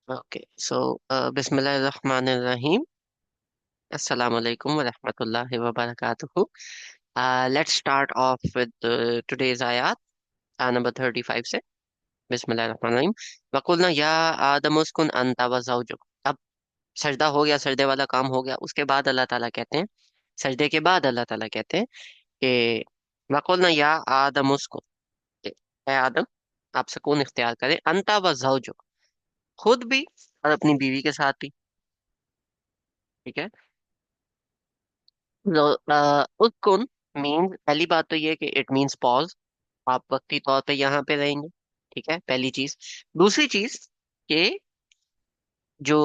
Okay, so Bismillahirrahmanirrahim. Assalamu alaikum wa rahmatullahi wa barakatuhu. Let's start off with today's ayat, number 35 से. Bismillahirrahmanirrahim. वकुलना या आदम उस्कुन अंता व ज़ौजुक. अब सजदा हो गया, सजदे वाला काम हो गया. उसके बाद अल्लाह ताला कहते हैं, सजदे के बाद अल्लाह ताला कहते हैं कि वकुलना या आदम उस्कुन, कि ए आदम, आप सुकून इख्तियार करें, अंता व ज़ौजुक, खुद भी और अपनी बीवी के साथ भी. ठीक है. उस्कुन मीन्स, पहली बात तो ये कि इट मीन्स पॉज. आप वक्ती तौर पे यहाँ पे रहेंगे. ठीक है, पहली चीज. दूसरी चीज कि जो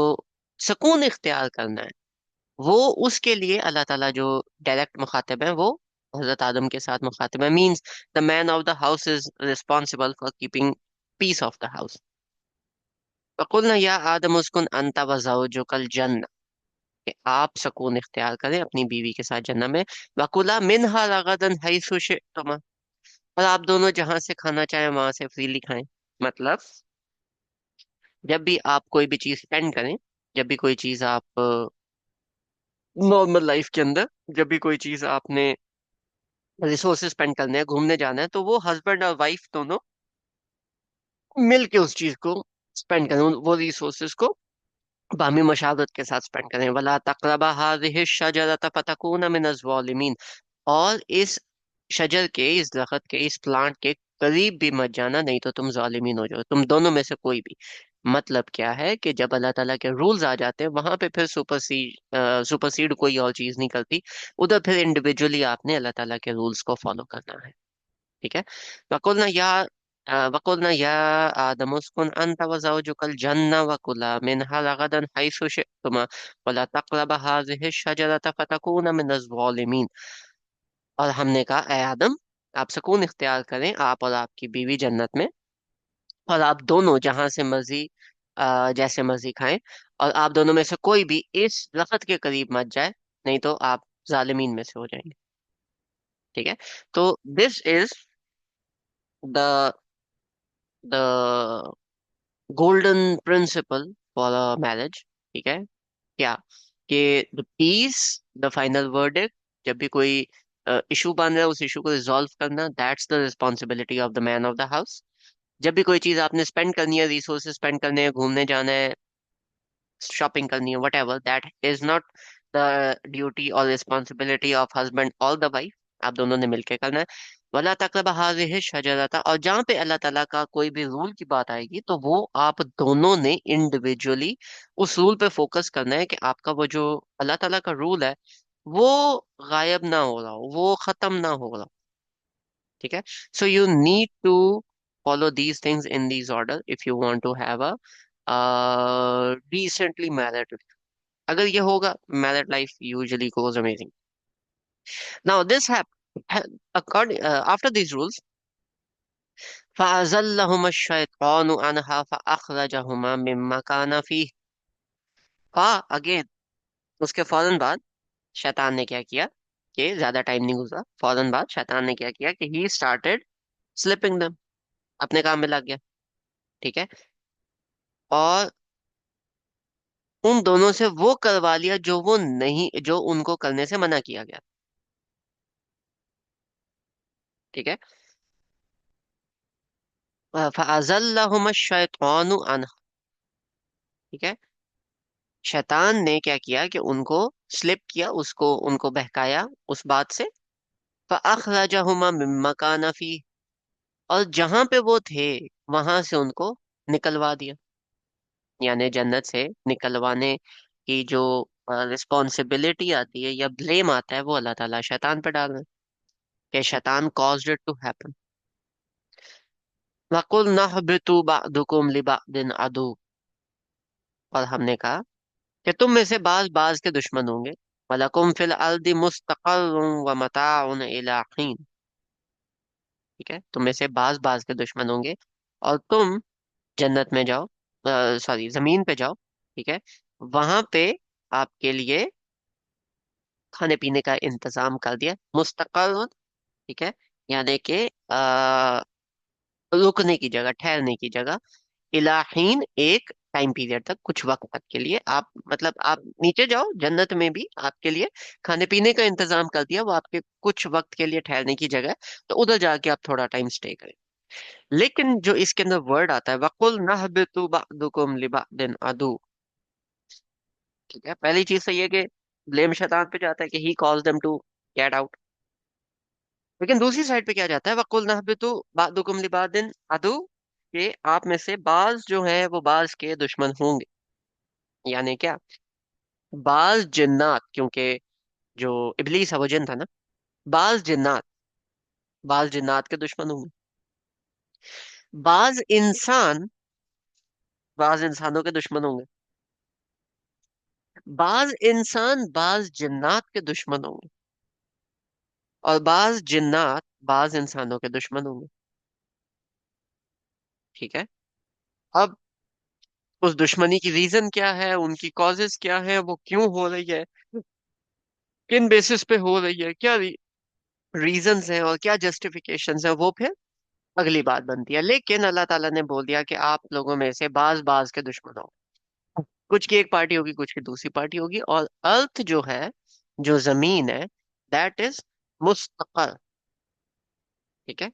सुकून इख्तियार करना है, वो उसके लिए अल्लाह ताला जो डायरेक्ट मुखातिब है, वो हजरत आदम के साथ मुखातिब है. Means the man of the house is responsible for keeping peace of the house. वकुलना या आदम उस्कुन अंता व ज़ौजुकल जन्नह, कि आप सुकून इख्तियार करें अपनी बीवी के साथ जन्नत में. वकुला मिनहा रगदन हैसु शि'तुमा, और आप दोनों जहां से खाना चाहें वहां से फ्रीली खाएं. मतलब जब भी आप कोई भी चीज स्पेंड करें, जब भी कोई चीज आप नॉर्मल लाइफ के अंदर, जब भी कोई चीज आपने रिसोर्सेज स्पेंड करने हैं, घूमने जाना है, तो वो हस्बैंड और वाइफ दोनों मिल के उस चीज को स्पेंड करें, वो रिसोर्सेज को बामी मशावरत के साथ स्पेंड करें. वला तक़रबा हाज़िहि शजरत फतकूना मिनज़ ज़ालिमीन, और इस शजर के, इस दरख्त के, इस प्लांट के करीब भी मत जाना, नहीं तो तुम जालिमीन हो जाओ, तुम दोनों में से कोई भी. मतलब क्या है कि जब अल्लाह ताला के रूल्स आ जाते हैं, वहां पे फिर सुपरसीड कोई और चीज नहीं करती. उधर फिर इंडिविजुअली आपने अल्लाह ताला के रूल्स को फॉलो करना है. ठीक है. वकुलना या वकुलना या आदम उस्कुन अंत व ज़ौजुकल जन्नह वकुला मिनहा रगदन हैसु शि'तुमा वला तक़रबा हाज़िहि शजरत फतकूना मिनज़ ज़ालिमीन. और हमने कहा, ए आदम, आप सुकून इख्तियार करें, आप और आपकी बीवी जन्नत में, और आप दोनों जहां से मर्जी, जैसे मर्जी खाएं, और आप दोनों में से कोई भी इस दरख्त के करीब मत जाए, नहीं तो आप जालिमीन में से हो जाएंगे. ठीक है. तो this is the the golden principle for a marriage. ठीक है. क्या कि the peace, the final verdict, जब भी कोई इशू बन रहा है, उस इशू को रिजॉल्व करना, that's the responsibility of the man of the house. जब भी कोई चीज आपने स्पेंड करनी है, रिसोर्सेज स्पेंड करने हैं, घूमने जाना है, शॉपिंग करनी है, what ever, that is not the duty और रिस्पॉन्सिबिलिटी ऑफ हस्बैंड और द वाइफ. आप दोनों ने मिलकर करना है. वला तकरब हाजिहि शजरता, और जहाँ पे अल्लाह ताला का कोई भी रूल की बात आएगी, तो वो आप दोनों ने इंडिविजुअली उस रूल पे फोकस करना है कि आपका वो जो अल्लाह ताला का रूल है, वो गायब ना हो रहा हो, वो खत्म ना हो रहा हो. ठीक है. So you need to follow these things in these order if you want to have a recently married. अगर ये होगा, married life usually goes amazing. Now this happened according after these rules. فأزلهما الشيطان عنها فأخرجهما مما كان فيه. again, उसके फौरन बाद शैतान ने क्या किया, कि ज्यादा टाइम नहीं गुजरा, फौरन बाद शैतान ने क्या किया कि he started slipping them, अपने काम में लग गया. ठीक है. और उन दोनों से वो करवा लिया जो वो नहीं, जो उनको करने से मना किया गया. ठीक है. फअज़ल्लहुमा शैतानु अनहा. ठीक है. शैतान ने क्या किया कि उनको स्लिप किया, उसको उनको बहकाया उस बात से. फअखरजहुमा मिम्मा काना फी, और जहां पे वो थे वहां से उनको निकलवा दिया. यानी जन्नत से निकलवाने की जो रिस्पॉन्सिबिलिटी आती है या ब्लेम आता है, वो अल्लाह ताला शैतान पे डाल रहे हैं, कि शैतान कॉज्ड इट टू हैपन. वकुल नहबितु बअदुकुम लिबअदिन अदु, और हमने कहा कि तुम में से बाज बाज के दुश्मन होंगे. वलकुम फिल अर्दि मुस्तक़र्रुन व मताउन इलाहीन. ठीक है. तुम में से बाज बाज के दुश्मन होंगे, और तुम जन्नत में जाओ, सॉरी जमीन पे जाओ. ठीक है. वहां पे आपके लिए खाने पीने का इंतजाम कर दिया. मुस्तक़र्रुन, ठीक है, यानी कि रुकने की जगह, ठहरने की जगह. इलाहीन, एक टाइम पीरियड तक, कुछ वक्त तक के लिए आप, मतलब आप नीचे जाओ, जन्नत में भी आपके लिए खाने पीने का इंतजाम कर दिया, वो आपके कुछ वक्त के लिए ठहरने की जगह है, तो उधर जाके आप थोड़ा टाइम स्टे करें। लेकिन जो इसके अंदर वर्ड आता है, वकुल नहबितु बअदुकुम लिबअदिन अदु, ठीक है, पहली चीज तो ये कि ब्लेम शैतान पे जाता है कि he calls them to get out. लेकिन दूसरी साइड पे क्या जाता है, वकुल नहबितु बअदुकुम लिबअदिन अदु, कि आप में से बाज जो है वो बाज के दुश्मन होंगे। यानी क्या, बाज जिन्नात, क्योंकि जो इबलीस है वो जिन था ना, बाज जिन्नात, बाज जिन्नात के दुश्मन होंगे, बाज इंसान बाज इंसानों के दुश्मन होंगे, बाज इंसान बाज जिन्नात के दुश्मन होंगे, और बाज जिन्नात बाज इंसानों के दुश्मन होंगे। ठीक है। अब उस दुश्मनी की रीजन क्या है, उनकी कॉजेस क्या है, वो क्यों हो रही है, किन बेसिस पे हो रही है, क्या रीजंस हैं और क्या जस्टिफिकेशंस हैं, वो फिर अगली बात बनती है। लेकिन अल्लाह ताला ने बोल दिया कि आप लोगों में से बाज बाज के दुश्मन हो, कुछ की एक पार्टी होगी, कुछ की दूसरी पार्टी होगी, और अर्थ जो है, जो जमीन है, दैट इज मुस्तकिल। ठीक है,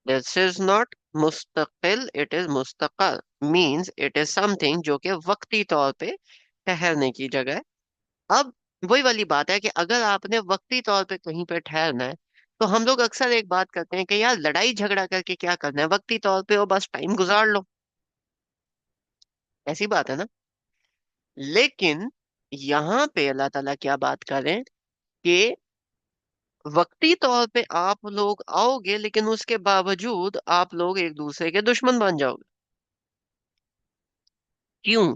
दिस इज नॉट मुस्तकिल, इट इज मुस्तकिल, मींस इट इज समथिंग जो कि वक्ती तौर पे ठहरने की जगह है। अब वही वाली बात है कि अगर आपने वक्ती तौर पे कहीं पे ठहरना है, तो हम लोग अक्सर एक बात करते हैं कि यार लड़ाई झगड़ा करके क्या करना है, वक्ती तौर पे वो बस टाइम गुजार लो, ऐसी बात है ना। लेकिन यहाँ पे अल्लाह ताला क्या बात कर रहे हैं कि वक्ती तौर पे आप लोग आओगे, लेकिन उसके बावजूद आप लोग एक दूसरे के दुश्मन बन जाओगे। क्यों?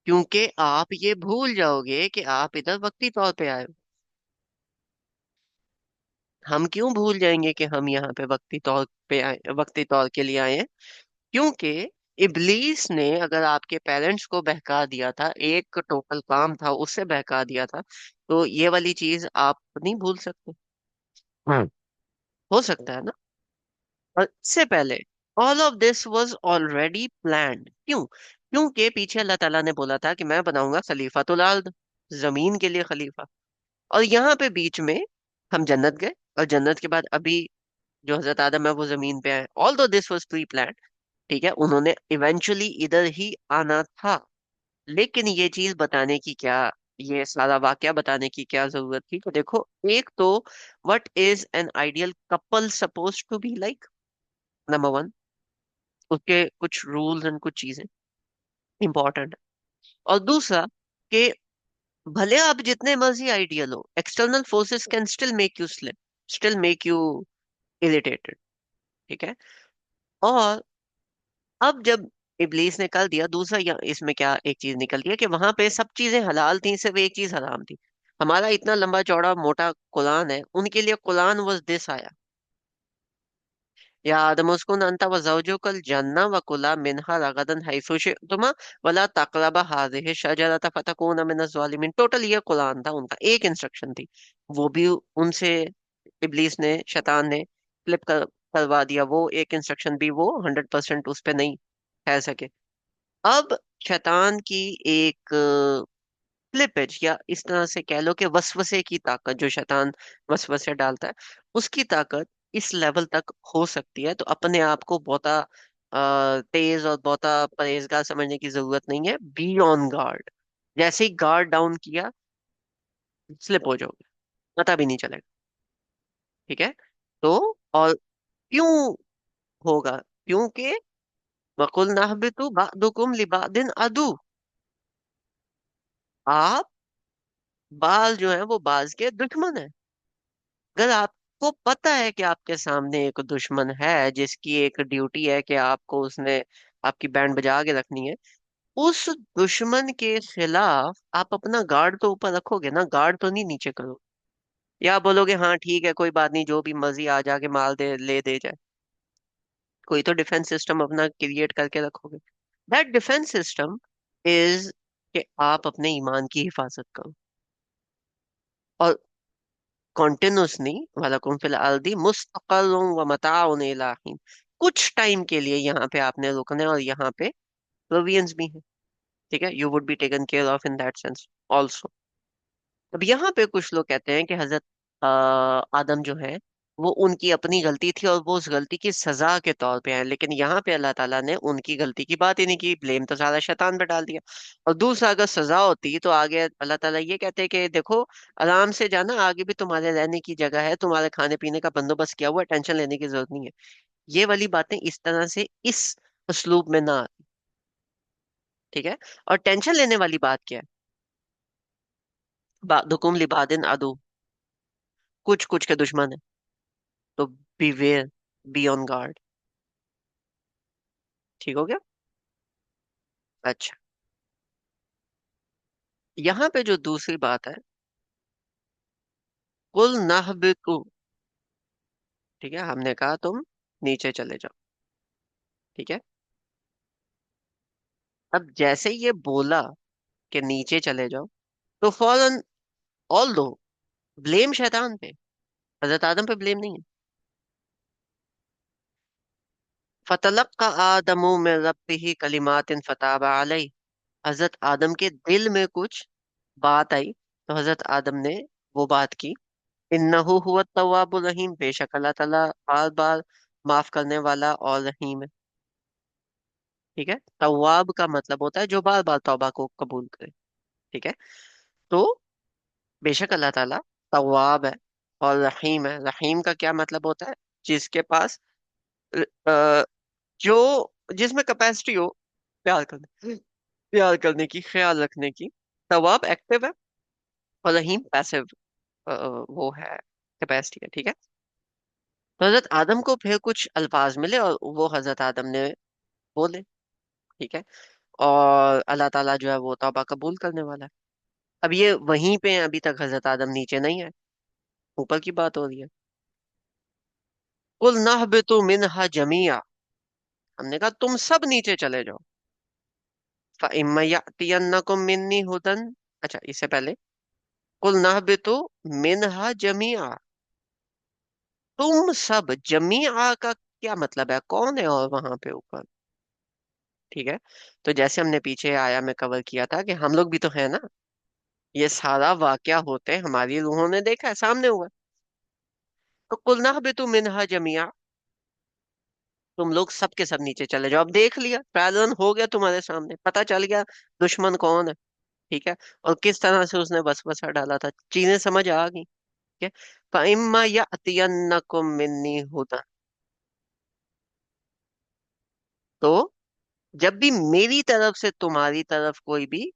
क्योंकि आप ये भूल जाओगे कि आप इधर वक्ती तौर पे आए हो। हम क्यों भूल जाएंगे कि हम यहाँ पे वक्ती तौर पे आए, वक्ती तौर के लिए आए हैं? क्योंकि इबलीस ने अगर आपके पेरेंट्स को बहका दिया था, एक टोटल काम था उससे बहका दिया था, तो ये वाली चीज आप नहीं भूल सकते। हाँ, हो सकता है ना। और इससे पहले all of this was already planned. क्यों? क्योंकि पीछे अल्लाह ताला ने बोला था कि मैं बनाऊंगा खलीफातुल अर्द, जमीन के लिए खलीफा। और यहाँ पे बीच में हम जन्नत गए, और जन्नत के बाद अभी जो हजरत आदम है वो जमीन पे आए, ऑल दो दिस वाज प्री प्लान्ड। ठीक है, उन्होंने इवेंचुअली इधर ही आना था। लेकिन ये चीज बताने की क्या, ये सारा वाकया बताने की क्या जरूरत थी? तो देखो, एक तो what is an ideal couple suppose to be like, number one, उसके कुछ रूल्स एंड कुछ चीजें इंपॉर्टेंट है। और दूसरा कि भले आप जितने मर्जी आइडियल हो, external forces can still make you slip, still make you irritated. ठीक है। और अब जब इब्लीस ने कर दिया दूसरा, या इसमें क्या एक चीज निकलती है कि वहां पे सब चीजें हलाल थी, सिर्फ एक चीज हराम थी। हमारा इतना लंबा चौड़ा मोटा कुरान है, उनके लिए कुरान वज दिस आया, या आदम उस्कुन अंता व ज़ौजुकल जन्ना व कुला मिनहा रगदन हैसु शि'तुमा वला तक़रबा हाज़िहि शजरता फतकूना मिनज़ ज़ालिमीन। टोटल ये कुरान था, उनका एक इंस्ट्रक्शन थी, वो भी उनसे इब्लीस ने, शैतान ने फ्लिप करवा दिया। वो एक इंस्ट्रक्शन भी वो 100% उस पे नहीं ठहर सके। अब शैतान की एक स्लिपेज, या इस तरह से कह लो कि वसवसे की ताकत, जो शैतान वसवसे डालता है, उसकी ताकत इस लेवल तक हो सकती है। तो अपने आप को बहुता तेज और बहुता परहेजगार समझने की जरूरत नहीं है। बी ऑन गार्ड, जैसे ही गार्ड डाउन किया स्लिप हो जाओगे, पता भी नहीं चलेगा। ठीक है। तो और क्यों होगा? क्योंकि वकुल नहबितु बादुकुम लिबादिन अदु, आप बाल जो है वो बाज के दुश्मन है। अगर आपको पता है कि आपके सामने एक दुश्मन है जिसकी एक ड्यूटी है कि आपको उसने आपकी बैंड बजा के रखनी है, उस दुश्मन के खिलाफ आप अपना गार्ड तो ऊपर रखोगे ना, गार्ड तो नहीं नीचे करो। या आप बोलोगे हाँ ठीक है कोई बात नहीं, जो भी मर्जी आ जाके माल दे ले दे जाए, कोई तो डिफेंस सिस्टम अपना क्रिएट करके रखोगे। दैट डिफेंस सिस्टम इज कि आप अपने ईमान की हिफाजत करो, और कॉन्टिन्यूसली वलकुम फिल अर्दी मुस्तक़र्रुन व मताउन इलाहीन, कुछ टाइम के लिए यहाँ पे आपने रुकना है, और यहाँ पे प्रोविजंस भी हैं। ठीक है, you would be taken care of in that sense also. अब यहाँ पे कुछ लोग कहते हैं कि हजरत आदम जो है वो उनकी अपनी गलती थी और वो उस गलती की सजा के तौर पे है, लेकिन यहाँ पे अल्लाह ताला ने उनकी गलती की बात ही नहीं की, ब्लेम तो सारा शैतान पे डाल दिया। और दूसरा, अगर सजा होती तो आगे अल्लाह ताला ये कहते हैं कि देखो आराम से जाना, आगे भी तुम्हारे रहने की जगह है, तुम्हारे खाने पीने का बंदोबस्त किया हुआ है, टेंशन लेने की जरूरत नहीं है। ये वाली बातें इस तरह से इस उसलूब में ना आती, ठीक है। और टेंशन लेने वाली बात क्या है? बादुकुम लिबादिन अदु, कुछ कुछ के दुश्मन है, तो बीवेयर, बी ऑन गार्ड। ठीक हो गया? अच्छा, यहाँ पे जो दूसरी बात है, कुल नहबितु, ठीक है, हमने कहा तुम नीचे चले जाओ, ठीक है। अब जैसे ही ये बोला कि नीचे चले जाओ, तो फौरन, ऑल दो, ब्लेम शैतान पे, हजरत आदम पे ब्लेम नहीं है। फतलक्का आदमु में रब्बिही कलिमातिन फताबा अलैहि, हजरत आदम के दिल में कुछ बात आई, तो हजरत आदम ने वो बात की। इन्नहु हुवा तव्वाबुर रहीम, बेशक अल्लाह ताला बार बार माफ करने वाला और रहीम है, ठीक है। तव्वाब का मतलब होता है जो बार बार तौबा को कबूल करे, ठीक है। तो बेशक अल्लाह ताला तव्वाब है और रहीम है। रहीम का क्या मतलब होता है? जिसके पास अ, जो जिसमें कैपेसिटी हो प्यार करने की, ख्याल रखने की। तवाब एक्टिव है और रहीम पैसिव, वो है, कैपेसिटी है, ठीक है। तो हजरत आदम को फिर कुछ अल्फाज मिले और वो हजरत आदम ने बोले, ठीक है। और अल्लाह ताला जो है वो तौबा कबूल करने वाला है। अब ये वहीं पे हैं, अभी तक हजरत आदम नीचे नहीं है, ऊपर की बात हो रही है। कुल नहबितु मिनहा जमीआ, हमने कहा तुम सब नीचे चले जाओ। फइम्मा यातियन्नकुम मिन्नी हुदन, अच्छा इससे पहले, कुल नहबितु मिनहा जमीआ, तुम सब, जमीआ का क्या मतलब है, कौन है और वहां पे ऊपर, ठीक है। तो जैसे हमने पीछे आया में कवर किया था कि हम लोग भी तो है ना, ये सारा वाकया होते हमारी रूहों ने देखा है, सामने हुआ है। तो कुल नहबितु मिनहा जमीआ, तुम लोग सब के सब नीचे चले जाओ। अब देख लिया, पैरन हो गया तुम्हारे सामने, पता चल गया दुश्मन कौन है, ठीक है। और किस तरह से उसने वसवसा डाला था, चीजें समझ आ गई, ठीक है। फइम्मा यातियन्नकुम मिन्नी हुदन, तो जब भी मेरी तरफ से तुम्हारी तरफ कोई भी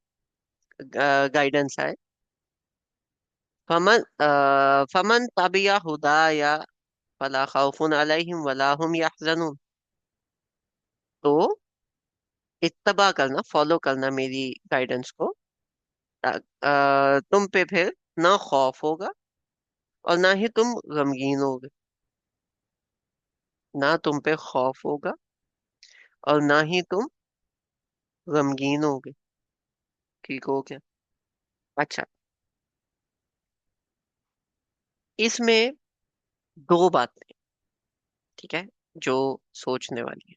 गाइडेंस आए, फमन तबिया हुदाया फला खौफुन अलैहिम वला हुम यहजनून, तो इत्तबा करना, फॉलो करना मेरी गाइडेंस को, तुम पे फिर ना खौफ होगा और ना ही तुम गमगीन होगे, ना तुम पे खौफ होगा और ना ही तुम गमगीन होगे, ठीक हो गया। अच्छा, इसमें दो बातें, ठीक है, जो सोचने वाली है।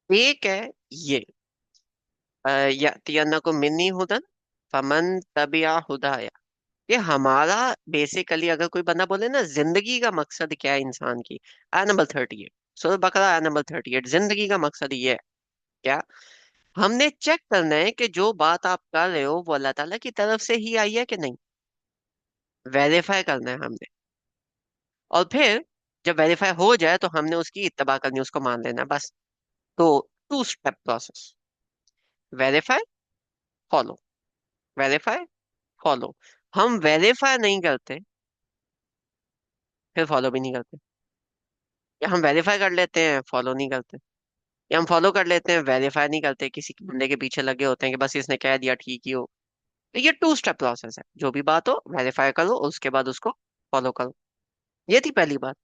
एक है ये, को मिन्नी हुदन फमन तबिया हुदाया, ये हमारा बेसिकली, अगर कोई बंदा बोले ना जिंदगी का मकसद क्या है इंसान की, आया नंबर 38, सूरह बकरा आया नंबर 38, जिंदगी का मकसद ये है क्या? हमने चेक करना है कि जो बात आप कर रहे हो वो अल्लाह ताला की तरफ से ही आई है कि नहीं, वेरीफाई करना है हमने। और फिर जब वेरीफाई हो जाए तो हमने उसकी इत्तबा करनी, उसको मान लेना, बस। तो two step process, verify, follow, verify, follow. हम वेरीफाई नहीं करते, फिर फॉलो भी नहीं करते, या हम वेरीफाई कर लेते हैं, फॉलो नहीं करते, या हम फॉलो कर लेते हैं, वेरीफाई नहीं करते, किसी बंदे के पीछे लगे होते हैं कि बस इसने कह दिया ठीक ही हो। तो ये टू स्टेप प्रोसेस है, जो भी बात हो वेरीफाई करो, उसके बाद उसको फॉलो करो। ये थी पहली बात।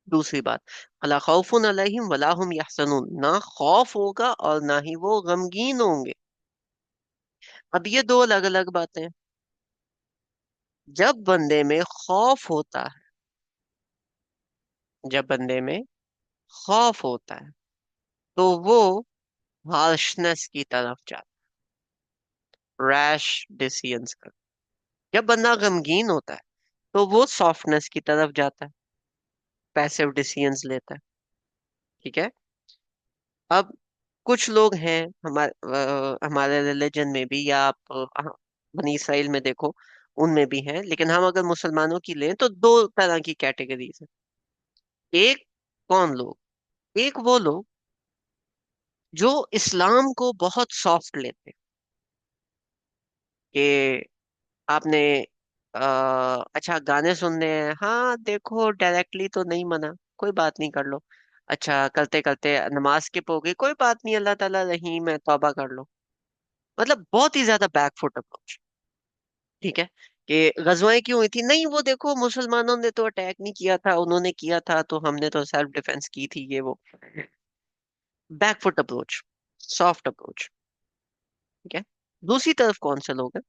दूसरी बात, अला खौफुन अलैहिम वला हुम यहज़नून, ना खौफ होगा और ना ही वो गमगीन होंगे। अब ये दो अलग अलग बातें हैं। जब बंदे में खौफ होता है, जब बंदे में खौफ होता है, तो वो हार्शनेस की तरफ जाता है, रैश डिसीजंस का। जब बंदा गमगीन होता है तो वो सॉफ्टनेस की तरफ जाता है, पैसिव डिसीजंस लेता है। ठीक है। अब कुछ लोग हैं हमारे रिलीजन में भी, या आप बनी इसराइल में देखो, उनमें भी हैं, लेकिन हम अगर मुसलमानों की लें तो दो तरह की कैटेगरीज हैं। एक कौन लोग, एक वो लोग जो इस्लाम को बहुत सॉफ्ट लेते हैं, कि आपने अच्छा गाने सुनने हैं, हाँ देखो डायरेक्टली तो नहीं मना, कोई बात नहीं कर लो। अच्छा करते करते नमाज स्किप हो गई, कोई बात नहीं, अल्लाह ताला रहीम है, तौबा कर लो। मतलब बहुत ही ज्यादा बैकफुट अप्रोच। ठीक है। कि गजवाएं क्यों हुई थी, नहीं वो देखो मुसलमानों ने तो अटैक नहीं किया था, उन्होंने किया था तो हमने तो सेल्फ डिफेंस की थी, ये वो। Back foot approach, soft approach. ठीक है। दूसरी तरफ कौन से लोग हैं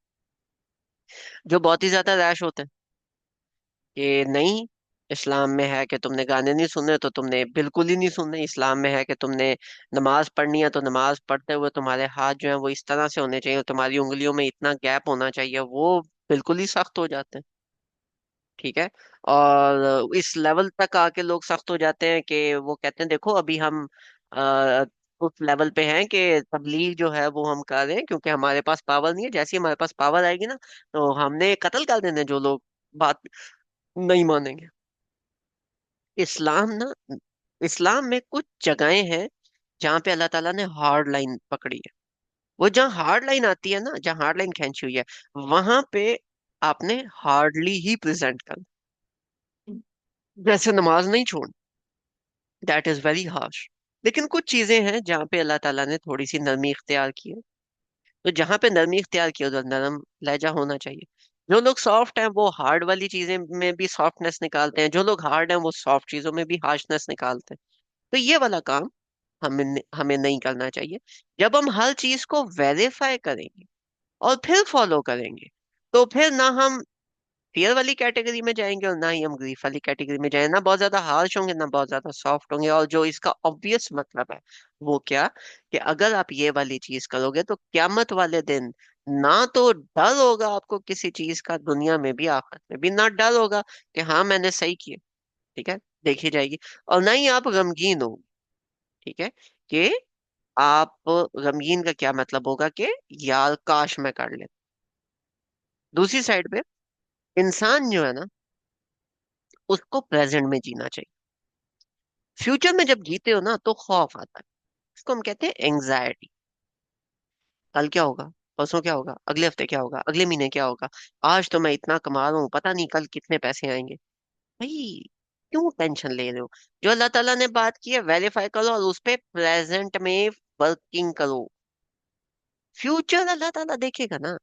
जो बहुत ही ज्यादा रैश होते हैं, कि नहीं, इस्लाम में है कि तुमने गाने नहीं सुनने तो तुमने बिल्कुल ही नहीं सुनने, इस्लाम में है कि तुमने नमाज पढ़नी है तो नमाज पढ़ते हुए तुम्हारे हाथ जो है वो इस तरह से होने चाहिए, तुम्हारी उंगलियों में इतना गैप होना चाहिए, वो बिल्कुल ही सख्त हो जाते हैं। ठीक है। और इस लेवल तक आके लोग सख्त हो जाते हैं कि वो कहते हैं देखो अभी हम अ, उस लेवल पे हैं कि तबलीग जो है वो हम कर रहे हैं, क्योंकि हमारे पास पावर नहीं है, जैसे ही हमारे पास पावर आएगी ना तो हमने कत्ल कर देने जो लोग बात नहीं मानेंगे। इस्लाम ना, इस्लाम में कुछ जगहें हैं जहाँ पे अल्लाह ताला ने हार्ड लाइन पकड़ी है। वो जहाँ हार्ड लाइन आती है ना, जहाँ हार्ड लाइन खींची हुई है, वहां पे आपने हार्डली ही प्रेजेंट करना। जैसे नमाज नहीं छोड़, दैट इज वेरी हार्श। लेकिन कुछ चीजें हैं जहाँ पे अल्लाह ताला ने थोड़ी सी नरमी इख्तियार की है। तो जहाँ पे नरमी इख्तियार की है उधर नरम लहजा होना चाहिए। जो लोग सॉफ्ट हैं वो हार्ड वाली चीजें में भी सॉफ्टनेस निकालते हैं, जो लोग हार्ड हैं वो सॉफ्ट चीजों में भी हार्शनेस निकालते हैं। तो ये वाला काम हमें हमें नहीं करना चाहिए। जब हम हर चीज को वेरीफाई करेंगे और फिर फॉलो करेंगे, तो फिर ना हम फियर वाली कैटेगरी में जाएंगे और ना ही हम ग्रीफ वाली कैटेगरी में जाएंगे, ना बहुत ज्यादा हार्श होंगे ना बहुत ज्यादा सॉफ्ट होंगे। और जो इसका ऑब्वियस मतलब है वो क्या, कि अगर आप ये वाली चीज करोगे तो क्यामत वाले दिन ना तो डर होगा आपको किसी चीज का, दुनिया में भी आखिरत में भी ना डर होगा कि हाँ मैंने सही किया। ठीक है। देखी जाएगी। और ना ही आप गमगीन हो। ठीक है। कि आप गमगीन का क्या मतलब होगा कि यार काश मैं कर ले। दूसरी साइड पे इंसान जो है ना, उसको प्रेजेंट में जीना चाहिए। फ्यूचर में जब जीते हो ना तो खौफ आता है, इसको हम कहते हैं एंजाइटी। कल क्या होगा, परसों क्या होगा, अगले हफ्ते क्या होगा, अगले महीने क्या होगा, आज तो मैं इतना कमा रहा हूँ, पता नहीं कल कितने पैसे आएंगे। भाई क्यों टेंशन ले रहे हो। जो अल्लाह ताला ने बात की है वेरीफाई करो और उस पे प्रेजेंट में वर्किंग करो। फ्यूचर अल्लाह ताला देखेगा ना,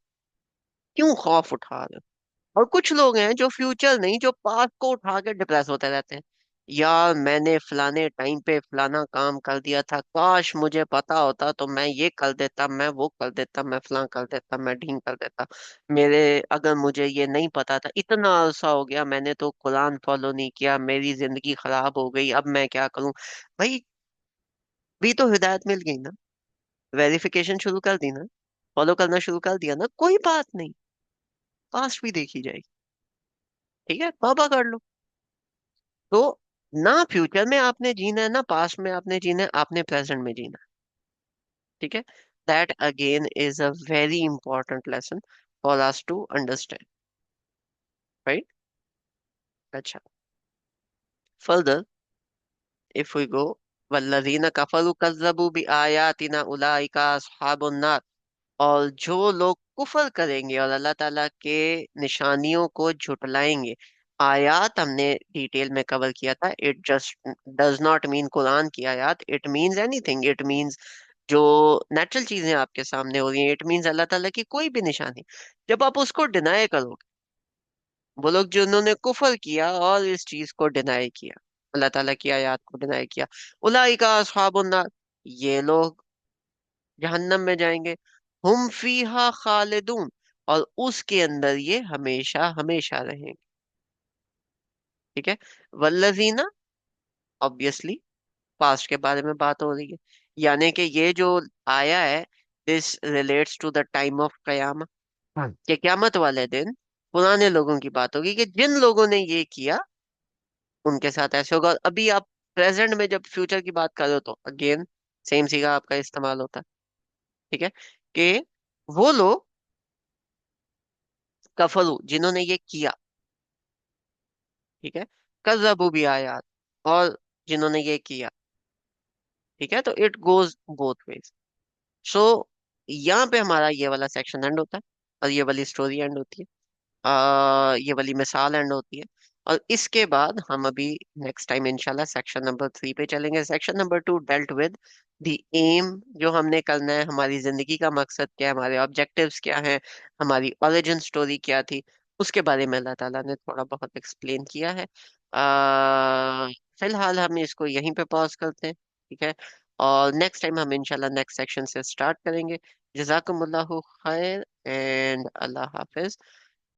क्यों खौफ उठा रहे हो। और कुछ लोग हैं जो फ्यूचर नहीं, जो पास्ट को उठा के डिप्रेस होते रहते हैं। यार मैंने फलाने टाइम पे फलाना काम कर दिया था, काश मुझे पता होता तो मैं ये कर देता, मैं वो कर देता, मैं फलां कर देता, मैं ढींग कर देता। मेरे अगर मुझे ये नहीं पता था, इतना अरसा हो गया मैंने तो कुरान फॉलो नहीं किया, मेरी जिंदगी खराब हो गई, अब मैं क्या करूं। भाई भी तो हिदायत मिल गई ना, वेरिफिकेशन शुरू कर दी ना, फॉलो करना शुरू कर दिया ना, कोई बात नहीं, पास्ट भी देखी जाएगी। ठीक है, तौबा कर लो। तो ना फ्यूचर में आपने जीना है ना पास्ट में आपने जीना है, आपने प्रेजेंट में जीना है। ठीक है। That again is a very important lesson for us to understand, right. अच्छा, फर्दर इफ वी गो, वल्लज़ीना कफरू कज़्ज़बू बिआयातिना उलाइका अस्हाबुन नार। और जो लोग कुफर करेंगे और अल्लाह ताला के निशानियों को झुटलाएंगे। आयात हमने डिटेल में कवर किया था, it just does not mean Quran की आयात, it means anything, it means जो नेचुरल चीजें आपके सामने हो रही हैं, इट मीन्स अल्लाह ताला की कोई भी निशानी। जब आप उसको डिनाई करोगे, वो लोग जिन्होंने कुफर किया और इस चीज को डिनाई किया, अल्लाह ताला की आयात को डिनाई किया, उलाइका अस्हाबुन नार, ये लोग जहन्नम में जाएंगे। हुम फीहा खालिदून, और उसके अंदर ये हमेशा हमेशा रहेंगे। ठीक है। वल्लजीना, ऑब्वियसली पास्ट के बारे में बात हो रही है, यानी कि ये जो आया है, this relates to the time of कयामा, कि क्यामत वाले दिन पुराने लोगों की बात होगी कि जिन लोगों ने ये किया उनके साथ ऐसे होगा। और अभी आप प्रेजेंट में जब फ्यूचर की बात कर रहे हो तो अगेन सेम सीगा आपका इस्तेमाल होता है। ठीक है, कि वो लोग कफरू जिन्होंने ये किया, ठीक है, कज़्ज़बू भी आयात, और जिन्होंने ये किया, ठीक है, तो इट गोज बोथ वेज। सो यहाँ पे हमारा ये वाला सेक्शन एंड होता है और ये वाली स्टोरी एंड होती है, ये वाली मिसाल एंड होती है। और इसके बाद हम अभी नेक्स्ट टाइम इंशाल्लाह सेक्शन नंबर 3 पे चलेंगे। Section number 2 dealt with the aim, जो हमने करना है, हमारी जिंदगी का मकसद क्या है, हमारे ऑब्जेक्टिव्स क्या हैं, हमारी ओरिजिन स्टोरी क्या थी, उसके बारे में अल्लाह ताला ने थोड़ा बहुत एक्सप्लेन किया है। फिलहाल हम इसको यहीं पे पॉज करते हैं, ठीक है, और नेक्स्ट टाइम हम इंशाल्लाह नेक्स्ट सेक्शन से स्टार्ट करेंगे। जजाकुमुल्लाहु खैर एंड अल्लाह हाफिज।